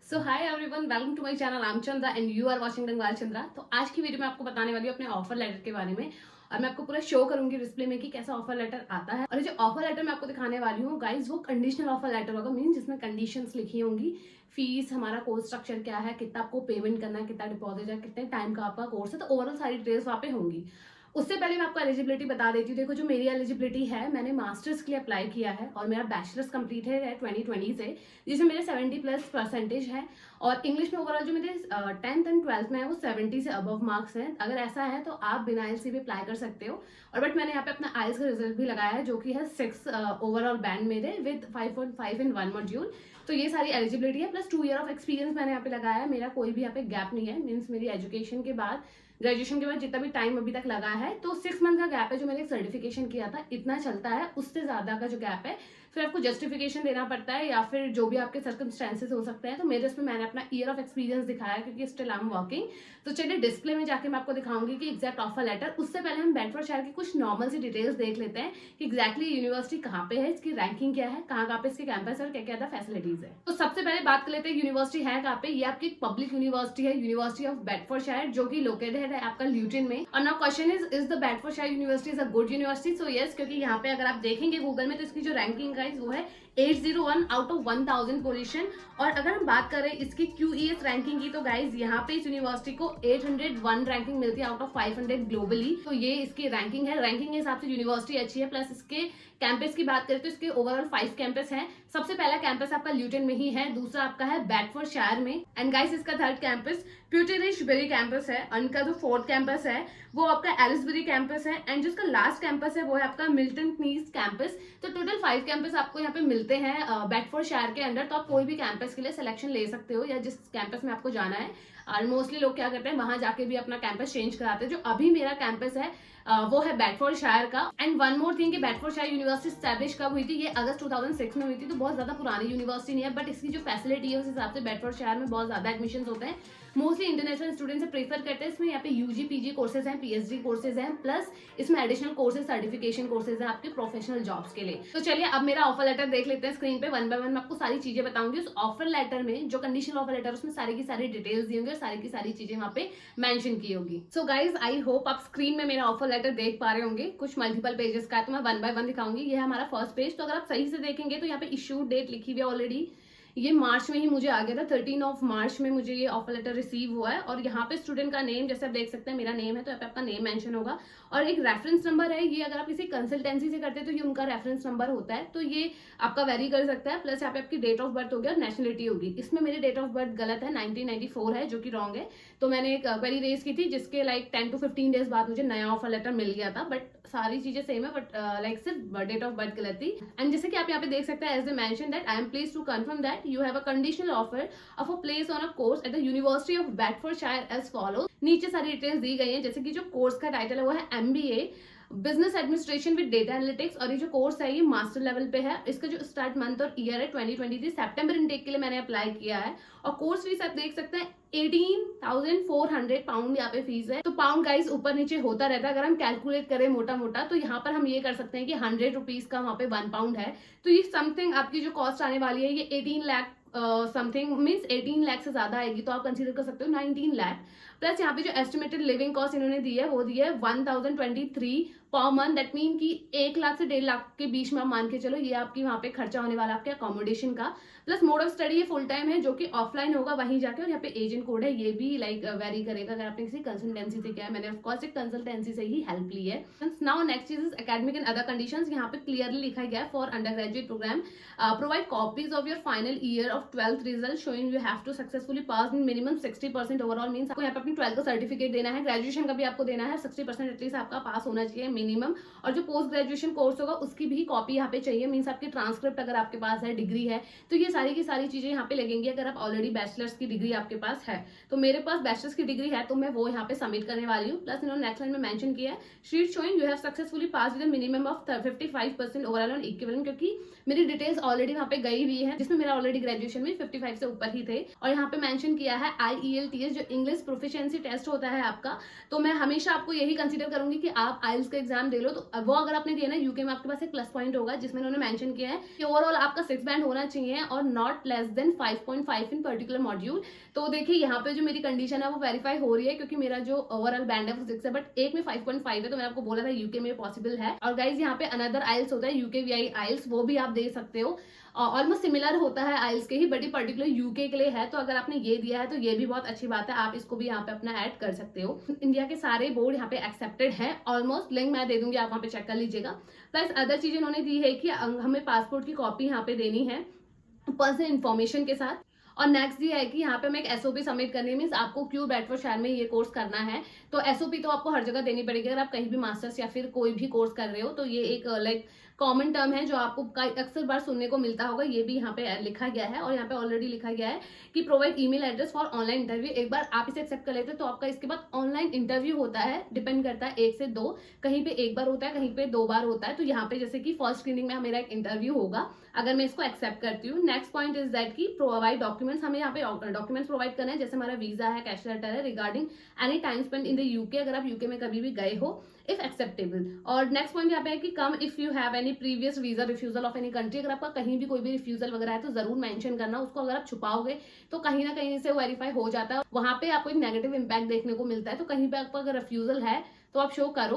So hi everyone, welcome to my channel. I am Chandra and you are watching Bengal Chandra. तो आज की video में आपको बताने वाली हूँ अपने ऑफर लेटर के बारे में, और मैं आपको पूरा शो करूंगी डिस्प्ले में कि कैसा ऑफर लेटर आता है। और ये जो ऑफर लेटर मैं आपको दिखाने वाली हूँ गाइज, वो कंडीशनल ऑफर लेटर होगा, मीन जिसमें कंडीशंस लिखी होंगी, फीस, हमारा कोर्स स्ट्रक्चर क्या है, कितना आपको पेमेंट करना है, कितना डिपॉजिट है, कितने टाइम का आपका कोर्स है, तो ओवरऑल सारी डिटेल्स वहाँ पे होंगी। उससे पहले मैं आपको एलिजिबिलिटी बता देती हूँ। देखो, जो मेरी एलिजिबिलिटी है, मैंने मास्टर्स के लिए अप्लाई किया है और मेरा बैचलर्स कंप्लीट है 2020 से, जिसमें मेरे 70+ % है। और इंग्लिश में ओवरऑल जो मेरे 10th एंड 12th में है वो 70 से अबव मार्क्स हैं। अगर ऐसा है तो आप बिना आइल्स भी अप्लाई कर सकते हो। और बट मैंने यहाँ पे अपना आइल्स का रिजल्ट भी लगाया है, जो कि है 6 ओवरऑल बैंड मेरे विद 5.5 इन 1 मॉड्यूल। तो ये सारी एलिजिबिलिटी है, प्लस 2 ईयर ऑफ एक्सपीरियंस मैंने यहाँ पे लगाया है। मेरा कोई भी यहाँ पे गैप नहीं है, मीन्स मेरी एजुकेशन के बाद, ग्रेजुएशन के बाद जितना भी टाइम अभी तक लगा है, तो 6 मंथ का गैप है जो मैंने सर्टिफिकेशन किया था, इतना चलता है। उससे ज्यादा का जो गैप है फिर आपको जस्टिफिकेशन देना पड़ता है, या फिर जो भी आपके सर्कमस्टेंसेस हो सकते हैं। तो मेरे इसमें मैंने अपना ईयर ऑफ एक्सपीरियंस दिखाया, क्योंकि स्टिल आई एम वर्किंग। तो चलिए डिस्प्ले में जाके मैं आपको दिखाऊंगी कि एग्जैक्ट ऑफर लेटर। उससे पहले हम बेडफोर्डशायर की कुछ नॉर्मल सी डिटेल्स देख लेते हैं कि एग्जैक्टली यूनिवर्सिटी कहाँ पे है, इसकी रैंकिंग क्या है, कहाँ कहाँ पे इसके कैंपस है और क्या क्या अदर फैसिलिटीज है। तो सबसे पहले बात कर लेते हैं यूनिवर्सिटी है कहाँ पे। ये आपकी पब्लिक यूनिवर्सिटी है, यूनिवर्सिटी ऑफ बेडफोर्डशायर, जो कि लोकेटेड है आपका ल्यूटन में। और now question is the Bedfordshire university is a good university? So yes, क्योंकि यहाँ पे अगर आप देखेंगे गूगल में, तो इसकी जो रैंकिंग है वो है 801 आउट ऑफ 1000 पोजीशन। और अगर हम बात करें इसकी QES रैंकिंग की, तो गाइज यहाँ पे इस यूनिवर्सिटी को 801 रैंकिंग मिलती है आउट ऑफ 500 ग्लोबली। तो ये इसकी रैंकिंग है। रैंकिंग के हिसाब से यूनिवर्सिटी अच्छी है। प्लस इसके कैंपस की बात करें तो इसके ओवरऑल 5 कैंपस हैं। सबसे पहला कैंपस आपका ल्यूटन में ही है, दूसरा आपका है बेडफोर्डशायर में, एंड गाइस इसका थर्ड कैंपस प्यूटेरिशबरी कैंपस है। और इनका जो फोर्थ कैंपस है वो आपका एलिसबरी कैंपस है, एंड जिसका लास्ट कैंपस है वो है आपका मिल्टन कीन्स कैंपस। तो टोटल 5 कैंपस आपको यहाँ पे मिलते हैं बेडफोर्डशायर के अंदर। तो आप कोई भी कैंपस के लिए सिलेक्शन ले सकते हो, या जिस कैंपस में आपको जाना है। और मोस्टली लोग क्या करते हैं, वहां जाके भी अपना कैंपस चेंज कराते हैं। जो अभी मेरा कैंपस है वो है बेडफोर्डशायर का। एंड वन मोर थिंग कि बेडफोर्डशायर यूनिवर्सिटी स्टैब्लिश कब हुई थी? ये अगस्त 2006 में हुई थी। तो बहुत ज्यादा पुरानी यूनिवर्सिटी नहीं है, बट इसकी जो फैसिलिटी है उस हिसाब से बेडफोर्डशायर में बहुत ज्यादा एडमिशन होते हैं। मोस्टली इंटरनेशनल स्टूडेंट से प्रेफर करते हैं। इसमें यहाँ पे UG PG कोर्सेज हैं, PhD कोर्सेज हैं, प्लस इसमें एडिशनल कोर्सेज, सर्टिफिकेशन कोर्सेज हैं आपके प्रोफेशनल जॉब्स के लिए। तो चलिए अब मेरा ऑफर लेटर देख लेते हैं स्क्रीन पे। 1 बाय 1 मैं आपको सारी चीजें बताऊंगी। उस ऑफर लेटर में जो कंडीशनल ऑफर लेटर, उसमें सारी की सारी डिटेल्स दी होंगी और सारी की सारी चीजें वहाँ पे मेंशन की होगी। सो गाइज, आई होप आप स्क्रीन में मेरा ऑफर लेटर देख पा रहे होंगे। कुछ मल्टीपल पेजेस का है, तो मैं 1 बाय 1 दिखाऊंगी। ये है हमारा फर्स्ट पेज। तो अगर आप सही से देखेंगे तो यहाँ पे इश्यू डेट लिखी हुई है ऑलरेडी। ये मार्च में ही मुझे आ गया था, 13 ऑफ मार्च में मुझे ये ऑफर लेटर रिसीव हुआ है। और यहाँ पे स्टूडेंट का नेम, जैसे आप देख सकते हैं मेरा नेम है, तो यहाँ पे आपका नेम मेंशन होगा। और एक रेफरेंस नंबर है, ये अगर आप किसी कंसल्टेंसी से करते हैं तो ये उनका रेफरेंस नंबर होता है, तो ये आपका वेरी कर सकता है। प्लस यहाँ पे आपकी डेट ऑफ बर्थ होगी और नेशनलिटी होगी। इसमें मेरी डेट ऑफ बर्थ गलत है, 1994 है, जो कि रॉन्ग है। तो मैंने एक क्वेरी रेज की थी, जिसके लाइक 10 to 15 डेज बाद मुझे नया ऑफर लेटर मिल गया था। बट सारी चीजें सेम है, बट लाइक सिर्फ डेट ऑफ बर्थ गलत थी। एंड जैसे कि आप यहाँ पे देख सकते हैं, as they mention that I am pleased to confirm that you have a conditional offer of a place on a course at the University of Bedfordshire as follow. नीचे सारी डिटेल्स दी गई हैं, जैसे कि जो कोर्स का टाइटल है वो है MBA business administration with data analytics. और ये जो कोर्स है ये मास्टर लेवल पे है। इसका जो स्टार्ट मंथ और ईयर है 2023 सितंबर इनटेक के लिए मैंने अप्लाई किया है। और कोर्स फीस आप देख सकते हैं 18,400 पाउंड यहाँ पे फीस है। तो पाउंड गाइस ऊपर नीचे होता रहता है। अगर हम कैलकुलेट करें मोटा मोटा, तो यहाँ पर हम ये कर सकते हैं कि 100 रुपीज का वहाँ पे 1 पाउंड है। तो ये समथिंग आपकी जो कॉस्ट आने वाली है ये 18 लाख समथिंग, मीन्स 18 लाख से ज्यादा आएगी। तो आप कंसीडर कर सकते हो 19 लाख। प्लस यहाँ पे जो एस्टिमेटेड लिविंग कॉस्ट इन्होंने दी है वो दी है 1023 पर मंथ। दैट मीन कि 1 लाख से 1.5 लाख के बीच में आप मान के चलो, ये आपकी वहाँ पे खर्चा होने वाला आपके अकोमोडेशन का। प्लस मोड ऑफ स्टडी ये फुल टाइम है, जो कि ऑफलाइन होगा वहीं जाके। और यहाँ पे एजेंट कोड है, ये भी लाइक वेरी करेगा अगर आपने किसी कंसल्टेंसी से किया है। मैंने ऑफकोर्स एक कंसल्टेंसी से ही हेल्प ली है। नाउ नेक्स्ट चीज is academic and other conditions. यहाँ पे क्लियरली लिखा गया है for undergraduate programme provide copies of your final year of 12th result showing you have to successfully pass in minimum 60% overall. Means आपको यहाँ पे अपनी 12th का सर्टिफिकेट देना है, ग्रेजुएशन का भी आपको देना है, 60% एटलीस्ट आपका पास होना चाहिए मिनिमम। और जो पोस्ट ग्रेजुएशन कोर्स होगा उसकी भी कॉपी यहाँ पे चाहिए। मीन्स आपकी ट्रांसक्रिप्ट अगर आपके पास है, डिग्री है, तो ये सारी की सारी चीजें यहाँ पे लगेंगी अगर आप ऑलरेडी बैचलर्स की डिग्री आपके पास है। तो मेरे पास बैचलर्स की डिग्री है, तो मैं वो यहाँ पे सबमिट करने वाली हूँ। प्लस इन्होंने नेक्स्ट लाइन में मेंशन किया है sheet showing you have successfully pass with minimum of 55% overall on equivalent, क्योंकि मेरी डिटेल्स ऑलरेडी वहाँ पे गई हुई है, जिसमें मेरा ऑलरेडी ग्रेजुएशन में 55 से ऊपर ही थे। और यहाँ पे मेंशन किया है IELTS, जो इंग्लिश प्रोफिशिएंसी टेस्ट होता है आपका। तो मैं हमेशा आपको यही कंसीडर करूंगी कि आप आइल्स का एग्जाम दे लो, तो वो अगर आपने दिया ना यूके में, आपके पास एक प्लस पॉइंट होगा जिसमें उन्होंने मेंशन किया है कि ओवरऑल आपका 6 बैंड होना चाहिए और not less than 5.5 in particular module. तो देखिए यहाँ पे जो मेरी कंडीशन है वो वेरीफाई हो रही है, क्योंकि मेरा जो ओवरऑल बैंड है वो 6 है, बट एक में 5.5 है, तो मैंने आपको बोला था यूके में पॉसिबल है। और गाइज यहाँ पे अनदर आइल्स होता है यूके वीआई आइल्स, वो भी आप दे सकते हो, ऑलमोस्ट सिमिलर होता है आइल्स के ही, बट ये पर्टिकुलर यूके के लिए है। तो अगर आपने ये दिया है तो ये भी बहुत अच्छी बात है, आप इसको भी यहाँ पे अपना ऐड कर सकते हो। इंडिया के सारे बोर्ड यहाँ पे एक्सेप्टेड है ऑलमोस्ट, लिंक मैं दे दूंगी, आप वहाँ पे चेक कर लीजिएगा। प्लस अदर चीज इन्होंने दी है कि हमें पासपोर्ट की कॉपी यहाँ पे देनी है पर्सनल इन्फॉर्मेशन के साथ। और नेक्स्ट ये है कि यहाँ पे हमें एक एसओपी सबमिट करनी है, मीन्स आपको क्यों बेडफोर्डशायर में ये कोर्स करना है। तो एसओपी तो आपको हर जगह देनी पड़ेगी, अगर आप कहीं भी मास्टर्स या फिर कोई भी कोर्स कर रहे हो, तो ये एक लाइक कॉमन टर्म है जो आपको अक्सर बार सुनने को मिलता होगा। ये भी यहाँ पे लिखा गया है, और यहाँ पे ऑलरेडी लिखा गया है कि provide email address for online interview. एक बार आप इसे एक्सेप्ट कर लेते हो तो आपका इसके बाद ऑनलाइन इंटरव्यू होता है, डिपेंड करता है 1 से 2, कहीं पे 1 बार होता है, कहीं पे 2 बार होता है। तो यहाँ पे जैसे कि फर्स्ट स्क्रीनिंग में मेरा एक इंटरव्यू होगा अगर मैं इसको एक्सेप्ट करती हूँ। नेक्स्ट पॉइंट इज दैट की प्रोवाइड डॉक्यूमेंट्स, हमें यहाँ पे डॉक्यूमेंट्स प्रोवाइड करना है, जैसे हमारा वीजा है, कैश लेटर है, regarding any time spend in the UK, अगर आप यूके में कभी भी गए हो, इफ एक्सेप्टेबल। और नेक्स्ट पॉइंट यहाँ पे है कि come if you have any previous visa refusal of any country, अगर आपका कहीं भी कोई भी रिफ्यूजल वगैरह है तो जरूर मेंशन करना उसको। अगर आप छुपाओगे तो कहीं ना कहीं से वेरीफाई हो जाता है, वहां पे आपको एक नेगेटिव इंपैक्ट देखने को मिलता है। तो कहीं पे आपका अगर रिफ्यूजल है तो आप शो करो,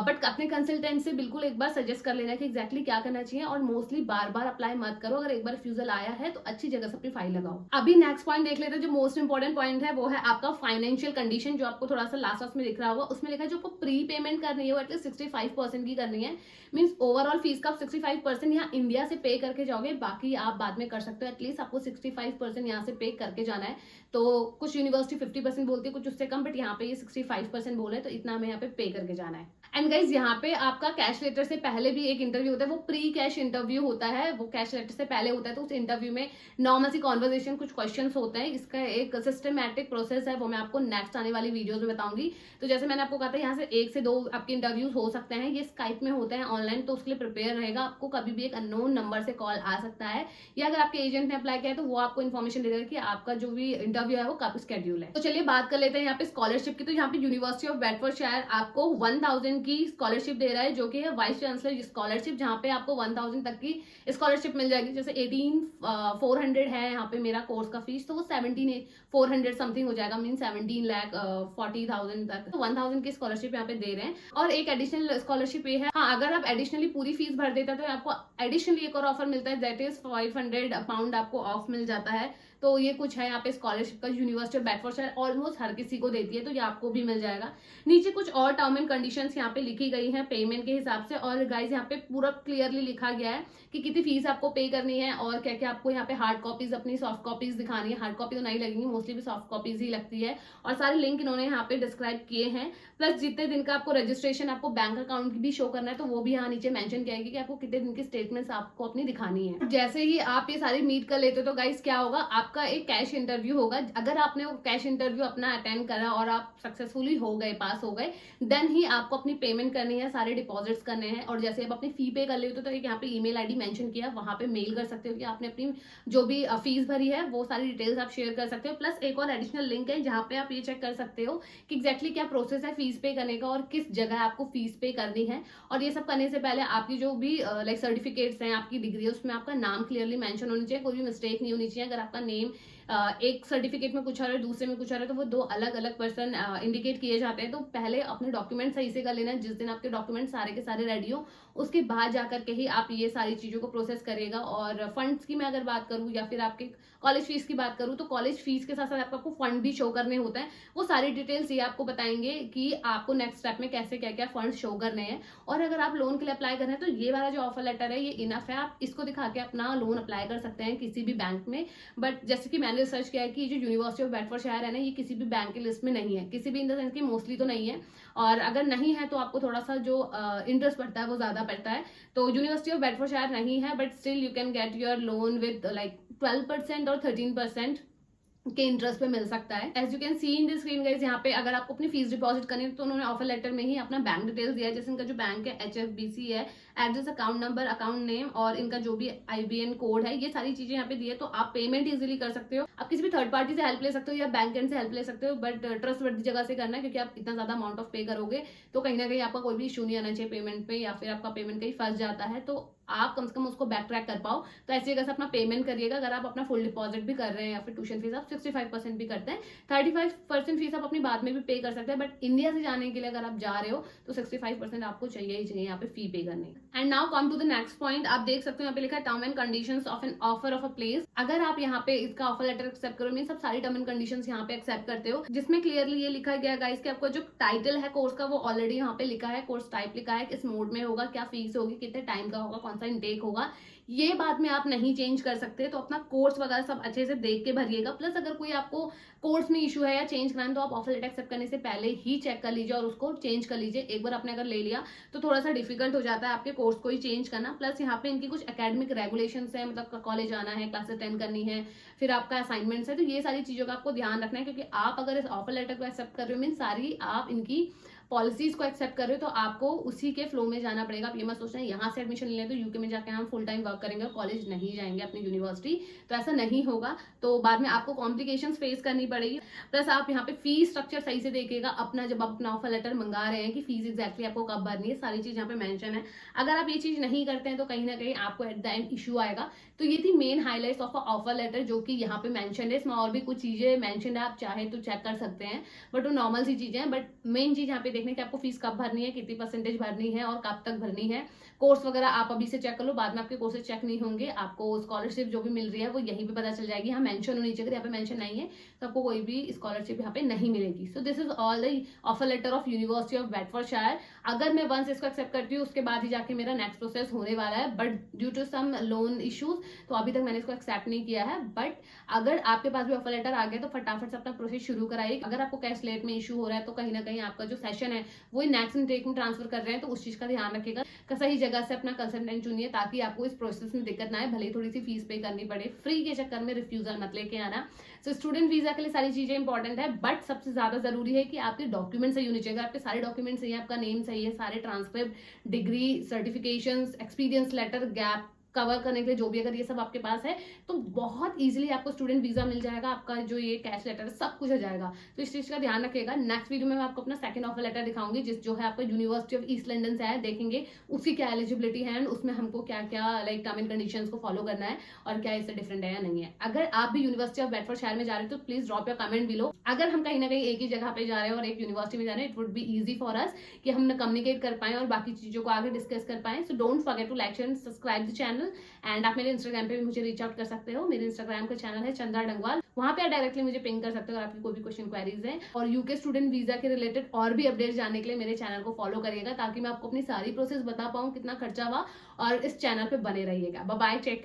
बट अपने कंसल्टेंट से बिल्कुल एक बार सजेस्ट कर लेना कि एग्जैक्टली क्या करना चाहिए, और मोस्टली बार बार अप्लाई मत करो। अगर एक बार रिफ्यूजल आया है तो अच्छी जगह से अपनी फाइल लगाओ। अभी नेक्स्ट पॉइंट देख लेते हैं, जो मोस्ट इंपॉर्टेंट पॉइंट है वो है आपका फाइनेंशियल कंडीशन, जो आपको थोड़ा सा लास्ट में दिख रहा होगा। उसमें लिखा है जो आपको प्री पेमेंट करनी है वो एटलीस्ट 65% की करनी है, मीन्स ओवरऑल फीस का आप 65% यहाँ इंडिया से पे करके जाओगे, बाकी आप बाद में कर सकते हो। एटलीस्ट आपको 65% यहाँ से पे करके जाना है। तो कुछ यूनिवर्सिटी 50% बोलती है, कुछ उससे कम, बट यहाँ पे ये 65% बोले, तो इतना हमें यहाँ पे करके जाना है। एंड गाइज यहाँ पे आपका कैश लेटर से पहले भी एक इंटरव्यू होता है, वो प्री कैश इंटरव्यू होता है, वो कैश लेटर से पहले होता है। तो उस इंटरव्यू में नॉर्मल सी कॉन्वर्सेशन, कुछ क्वेश्चंस होते हैं, इसका एक सिस्टमैटिक प्रोसेस है, वो मैं आपको नेक्स्ट आने वाली वीडियोस में बताऊंगी। तो जैसे मैंने आपको कहा था यहाँ से 1 से 2 आपके इंटरव्यूज हो सकते हैं, ये स्काइप में होते हैं ऑनलाइन, तो उसके लिए प्रिपेयर रहेगा। आपको कभी भी एक अननोन नंबर से कॉल आ सकता है, या अगर आपके एजेंट ने अप्लाई किया है तो वो आपको इन्फॉर्मेशन दे देगा कि आपका जो भी इंटरव्यू है वो कब स्केड्यूल है। तो चलिए बात कर लेते हैं यहाँ पे स्कॉलरशिप की। तो यहाँ पे यूनिवर्सिटी ऑफ बेडफोर्डशायर आपको 1000 की स्कॉलरशिप दे रहा है, जो कि है वाइस चांसलर स्कॉलरशिप, जहाँ पे आपको 1000 तक की स्कॉलरशिप मिल जाएगी। जैसे 18,400 है यहाँ पे मेरा कोर्स का फीस, तो वो 17,400 समथिंग हो जाएगा, मीन 17,40,000 तक। तो 1000 की स्कॉलरशिप यहाँ पे दे रहे हैं। और एक एडिशनल स्कॉलरशिप ये है, हाँ, अगर आप एडिशनली पूरी फीस भर देते हैं तो आपको एडिशनली एक और ऑफर मिलता है, दैट इज 500 पाउंड आपको ऑफ मिल जाता है। तो ये कुछ है यहाँ पे स्कॉलरशिप का, यूनिवर्सिटी ऑफ बेडफोर्डशायर ऑलमोस्ट हर किसी को देती है, तो ये आपको भी मिल जाएगा। नीचे कुछ और टर्म एंड कंडीशंस यहाँ पे लिखी गई हैं पेमेंट के हिसाब से, और गाइज यहाँ पे पूरा क्लियरली लिखा गया है कि कितनी फीस आपको पे करनी है, और क्या क्या आपको यहाँ पे हार्ड कॉपीज, अपनी सॉफ्ट कॉपीज दिखानी है। हार्ड कॉपी तो नहीं लगेंगी, मोस्टली भी सॉफ्ट कॉपीज ही लगती है, और सारे लिंक इन्होंने यहाँ पे डिस्क्राइब किए हैं। प्लस जितने दिन का आपको रजिस्ट्रेशन, आपको बैंक अकाउंट भी शो करना है, तो वो भी यहाँ नीचे मेंशन किया गया कि आपको कितने दिन की स्टेटमेंट्स आपको अपनी दिखानी है। जैसे ही आप ये सारी मीट कर लेते हो तो गाइस क्या होगा, आपका एक कैश इंटरव्यू होगा। अगर आपने वो कैश इंटरव्यू अपना अटेंड करा और आप सक्सेसफुली हो गए, पास हो गए, देन ही आपको अपनी पेमेंट करनी है, सारे डिपॉजिट्स करने हैं। और जैसे आप अपनी फी पे कर लेते हो तो एक यहाँ पे ईमेल आईडी मेंशन किया, वहां पे मेल कर सकते हो कि आपने अपनी जो भी फीस भरी है वो सारी डिटेल्स आप शेयर कर सकते हो। प्लस एक और एडिशनल लिंक है जहाँ पे आप ये चेक कर सकते हो कि एग्जैक्टली क्या प्रोसेस है फीस पे करने का, और किस जगह आपको फीस पे करनी है। और ये सब करने से पहले आपकी जो भी लाइक सर्टिफिकेट्स हैं, आपकी डिग्री है, उसमें आपका नाम क्लियरली मेंशन होनी चाहिए, कोई भी मिस्टेक नहीं होनी चाहिए। अगर आपका नेम एक सर्टिफिकेट में कुछ आ रहा है, दूसरे में कुछ आ रहा है, तो वो 2 अलग अलग पर्सन इंडिकेट किए जाते हैं। तो पहले अपने डॉक्यूमेंट सही से कर लेना है। जिस दिन आपके डॉक्यूमेंट सारे के सारे रेडी हो, उसके बाद जाकर के ही आप ये सारी चीजों को प्रोसेस करेगा। और फंड्स की मैं अगर बात करूं, या फिर आपके कॉलेज फीस की बात करूं, तो कॉलेज फीस के साथ साथ आपको फंड भी शो करने होते हैं। वो सारी डिटेल्स ये आपको बताएंगे कि आपको नेक्स्ट स्टेप में कैसे क्या क्या फंड शो करने हैं। और अगर आप लोन के लिए अप्लाई कर रहे हैं तो ये वाला जो ऑफर लेटर है ये इनफ है, आप इसको दिखा के अपना लोन अप्लाई कर सकते हैं किसी भी बैंक में। बट जैसे कि मैंने रिसर्च किया है कि जो यूनिवर्सिटी ऑफ बेडफोर्डशायर है ना, ये किसी भी बैंक की लिस्ट में नहीं है, किसी भी इन द सेंस की मोस्टली तो नहीं है। और अगर नहीं है तो आपको थोड़ा सा जो इंटरेस्ट पड़ता है वो ज्यादा पड़ता है। तो यूनिवर्सिटी ऑफ बेडफोर्डशायर नहीं है, but still you can get your loan with like 12% और 13%, के इंटरेस्ट पे मिल सकता है। As you can see in the screen guys, यहाँ पे अगर आपको अपनी फीस डिपॉजिट करनी है तो उन्होंने ऑफर लेटर में ही अपना बैंक डिटेल्स दिया है, जैसे इनका जो बैंक है HFBC है, address, account number, account name और इनका जो भी IBN कोड है, ये सारी चीजें यहाँ पे दी है। तो आप पेमेंट इजीली कर सकते हो, आप किसी भी थर्ड पार्टी से हेल्प ले सकते हो या बैंक एंड से हेल्प ले सकते हो, बट ट्रस्ट वर्दी जगह से करना है, क्योंकि आप इतना ज्यादा अमाउंट ऑफ पे करोगे तो कहीं ना कहीं आपका कोई भी इशू नहीं आना चाहिए पेमेंट पे, या फिर आपका पेमेंट कहीं फंस जाता है तो आप कम से कम उसको बैक ट्रैक कर पाओ। तो ऐसी जगह से अपना पेमेंट करिएगा। अगर आप अपना फुल डिपॉजिट भी कर रहे हैं या फिर ट्यूशन फीस आप 65% भी करते हैं, 35% फीस आप अपनी बाद में भी पे कर सकते हैं, बट इंडिया से जाने के लिए अगर आप जा रहे हो तो 65% आपको चाहिए ही चाहिए यहाँ पे फी पे करने। And now come to the next point. आप देख सकते हो यहाँ पे लिखा है term and conditions of an offer of a place. अगर आप यहाँ पे इसका ऑफर लेटर एक्सेप्ट करो, मीन सब सारी टर्म एंड कंडीशंस यहाँ पे एक्सेप्ट करते हो, जिसमें क्लियरली ये लिखा गया गाइस कि आपको जो टाइटल है कोर्स का वो ऑलरेडी यहाँ पे लिखा है, कोर्स टाइप लिखा है, किस मोड में होगा, क्या फीस होगी, कितने टाइम का होगा, कौन सा इनटेक होगा, ये बात में आप नहीं चेंज कर सकते। तो अपना कोर्स वगैरह सब अच्छे से देख के भरिएगा। प्लस अगर कोई आपको कोर्स में इशू है या चेंज कराना, तो आप ऑफर लेटर एक्सेप्ट करने से पहले ही चेक कर लीजिए और उसको चेंज कर लीजिए। एक बार आपने अगर ले लिया तो थोड़ा सा डिफिकल्ट हो जाता है आपके कोर्स को ही चेंज करना। प्लस यहाँ पे इनकी कुछ एकेडमिक रेगुलेशंस है, मतलब कॉलेज आना है, क्लासेस अटेंड करनी है, फिर आपका असाइनमेंट्स है, तो ये सारी चीजों का आपको ध्यान रखना है, क्योंकि आप अगर इस ऑफर लेटर को एक्सेप्ट कर रहे हो मीन सारी आप इनकी पॉलिसीज को एक्सेप्ट कर रहे हो, तो आपको उसी के फ्लो में जाना पड़ेगा। आप ये मत सोचना यहाँ से एडमिशन लें तो यूके में जाके हम फुल टाइम वर्क करेंगे और कॉलेज नहीं जाएंगे अपनी यूनिवर्सिटी, तो ऐसा नहीं होगा। तो बाद में आपको कॉम्प्लिकेशंस फेस करनी पड़ेगी। प्लस आप यहाँ पे फीस स्ट्रक्चर सही से देखिएगा अपना, जब आप अपना ऑफर लेटर मंगा रहे हैं कि फीस एक्जैक्टली आपको कब भरनी है, सारी चीज यहाँ पे मेंशन है। अगर आप ये चीज नहीं करते हैं तो कहीं ना कहीं आपको एट द एंड इशू आएगा। तो ये थी main highlights of offer letter जो कि यहाँ पे मेंशन है। इसमें और भी कुछ चीजें मेंशन है, आप चाहे तो चेक कर सकते हैं, बट वो नॉर्मल सी चीजें हैं। बट मेन चीज यहाँ पे देखने की आपको फीस कब भरनी है, कितनी परसेंटेज भरनी है और कब तक भरनी है। कोर्स वगैरह आप अभी से चेक कर लो, बाद में आपके कोर्सेज चेक नहीं होंगे, आपको स्कॉलरशिप जो भी मिल रही है वो यहीं पे पता चल जाएगी। यहाँ मेंशन होनी चाहिए, यहाँ पे मेंशन नहीं है तो आपको कोई भी स्कॉलरशिप यहाँ पे नहीं मिलेगी। So this is all the offer letter of University of Bedfordshire. अगर मैं वंस इसको एक्सेप्ट करती हूँ उसके बाद ही जाके मेरा नेक्स्ट प्रोसेस होने वाला है, but due to some loan issues तो अभी तक मैंने इसको एक्सेप्ट नहीं किया है। बट अगर आपके पास भी ऑफर लेटर आ गया तो फटाफट से अपना प्रोसेस शुरू कराइए। अगर आपको कैश लेट में इशू हो रहा है तो कहीं ना कहीं आपका जो सेशन है वो नेक्स्ट इनटेक में ट्रांसफर कर रहे हैं, तो उस चीज का ध्यान रखिएगा। सही जगह से अपना कंसल्टेंट चुनिए ताकि आपको इस प्रोसेस में दिक्कत ना आए, भले ही थोड़ी सी फीस पे करनी पड़े। फ्री के चक्कर में रिफ्यूजल मत लेके आना। सो स्टूडेंट वीजा के लिए सारी चीजें इंपॉर्टेंट है, बट सबसे ज्यादा जरूरी है कि आपके डॉक्यूमेंट सही होने चाहिए। आपके सारे डॉक्यूमेंट सही है, आपका नेम सही है, सारे transcript, degree, certifications, experience letter, gap cover करने के लिए जो भी अगर ये सब आपके पास है तो बहुत इजीली आपको स्टूडेंट वीजा मिल जाएगा। आपका जो ये कैश लेटर सब कुछ हो जाएगा, तो इस चीज का ध्यान रखिएगा। नेक्स्ट वीडियो में मैं आपको अपना सेकंड ऑफर लेटर दिखाऊंगी, जिस जो है आपका यूनिवर्सिटी ऑफ ईस्ट लंदन से है, देखेंगे उसकी क्या एलिजिबिलिटी है एंड उसमें हमको क्या क्या लाइक टर्म एंड कंडीशंस को फॉलो करना है और क्या इससे डिफरेंट है या नहीं है। अगर आप भी यूनिवर्सिटी ऑफ बेडफोर्डशायर में जा रहे हो तो please drop your comment below. अगर हम कहीं ना कहीं एक ही जगह पे जा रहे हैं और एक यूनिवर्सिटी में जा रहे हैं, it would be easy for us कि हम कम्युनिकेट कर पाए और बाकी चीजों को आगे डिस्कस कर पाए। So don't forget to like and subscribe the channel. And आप मेरे इंस्टाग्राम पे भी मुझे रीच आउट कर सकते हो। मेरे इंस्टाग्राम का चैनल है चंदा डंगवाल, वहां पे आप डायरेक्टली मुझे पिंग कर सकते हो अगर आपकी कोई भी क्वेश्चन क्वेरीज है। और यूके स्टूडेंट वीजा के रिलेटेड और भी अपडेट्स जानने के लिए मेरे चैनल को फॉलो करिएगा, ताकि मैं आपको अपनी सारी प्रोसेस बता पाऊँ कितना खर्चा हुआ, और इस चैनल पे बने रहिएगा। Bye bye, take